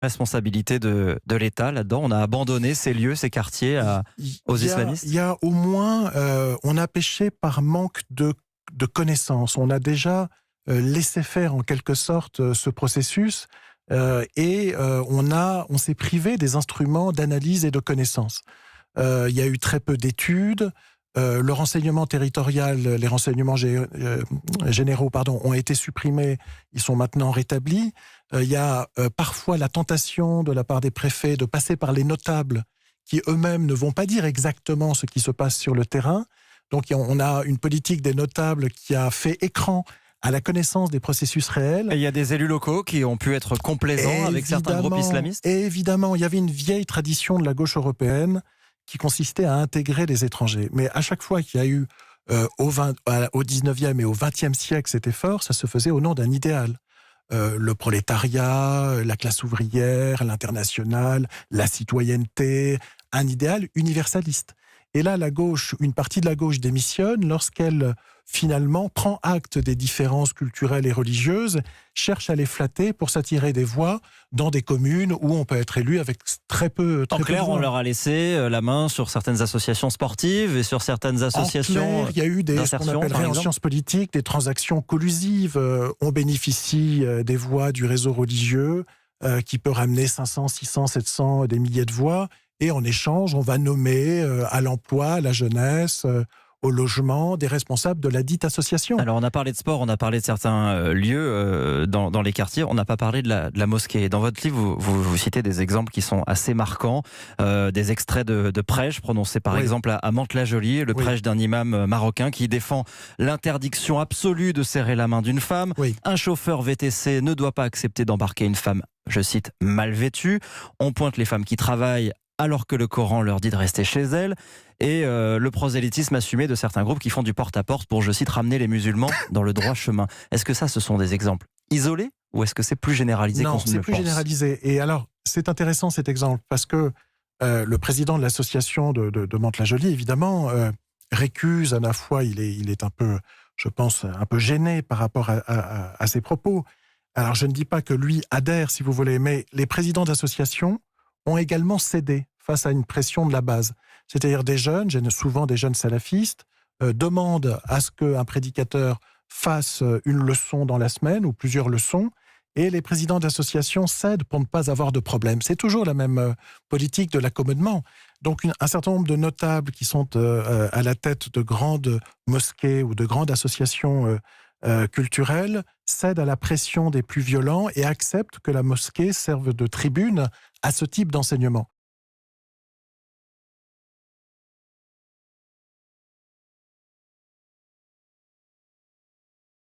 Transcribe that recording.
Responsabilité de l'État là-dedans. On a abandonné ces lieux, ces quartiers aux islamistes. Il y a au moins, on a péché par manque de connaissances. On a déjà laissé faire en quelque sorte ce processus on s'est privé des instruments d'analyse et de connaissances. Il y a eu très peu d'études. Le renseignement territorial, les renseignements généraux, ont été supprimés. Ils sont maintenant rétablis. Il y a parfois la tentation de la part des préfets de passer par les notables qui eux-mêmes ne vont pas dire exactement ce qui se passe sur le terrain. Donc on a une politique des notables qui a fait écran à la connaissance des processus réels. Et il y a des élus locaux qui ont pu être complaisants avec certains groupes islamistes. Et évidemment, il y avait une vieille tradition de la gauche européenne qui consistait à intégrer les étrangers. Mais à chaque fois qu'il y a eu au 19e et au 20e siècle cet effort, ça se faisait au nom d'un idéal. Le prolétariat, la classe ouvrière, l'international, la citoyenneté, un idéal universaliste. Et là, la gauche, une partie de la gauche démissionne lorsqu'elle, finalement, prend acte des différences culturelles et religieuses, cherche à les flatter pour s'attirer des voix dans des communes où on peut être élu avec très peu de voix. En clair, on leur a laissé la main sur certaines associations sportives et sur certaines associations. En clair, il y a eu ce qu'on appellerait en sciences politiques des transactions collusives. On bénéficie des voix du réseau religieux qui peut ramener 500, 600, 700, des milliers de voix. Et en échange, on va nommer à l'emploi, à la jeunesse, au logement, des responsables de la dite association. Alors on a parlé de sport, on a parlé de certains lieux dans les quartiers, on n'a pas parlé de la mosquée. Dans votre livre, vous citez des exemples qui sont assez marquants, des extraits de prêches prononcés par exemple à Mantes-la-Jolie, le prêche d'un imam marocain qui défend l'interdiction absolue de serrer la main d'une femme. Un chauffeur VTC ne doit pas accepter d'embarquer une femme, je cite, mal vêtue. On pointe les femmes qui travaillent alors que le Coran leur dit de rester chez elles, et le prosélytisme assumé de certains groupes qui font du porte-à-porte pour, je cite, ramener les musulmans dans le droit chemin. Est-ce que ça, ce sont des exemples isolés, ou est-ce que c'est plus généralisé qu'on ne le pense ? Non, c'est plus généralisé. Et alors, c'est intéressant cet exemple, parce que le président de l'association de Mantes-la-Jolie, évidemment, récuse à la fois, il est un peu, je pense, un peu gêné par rapport à ses propos. Alors, je ne dis pas que lui adhère, si vous voulez, mais les présidents d'associations ont également cédé face à une pression de la base. C'est-à-dire des jeunes, souvent des jeunes salafistes, demandent à ce qu'un prédicateur fasse une leçon dans la semaine ou plusieurs leçons, et les présidents d'associations cèdent pour ne pas avoir de problème. C'est toujours la même politique de l'accommodement. Donc un certain nombre de notables qui sont à la tête de grandes mosquées ou de grandes associations culturelles cèdent à la pression des plus violents et acceptent que la mosquée serve de tribune à ce type d'enseignement.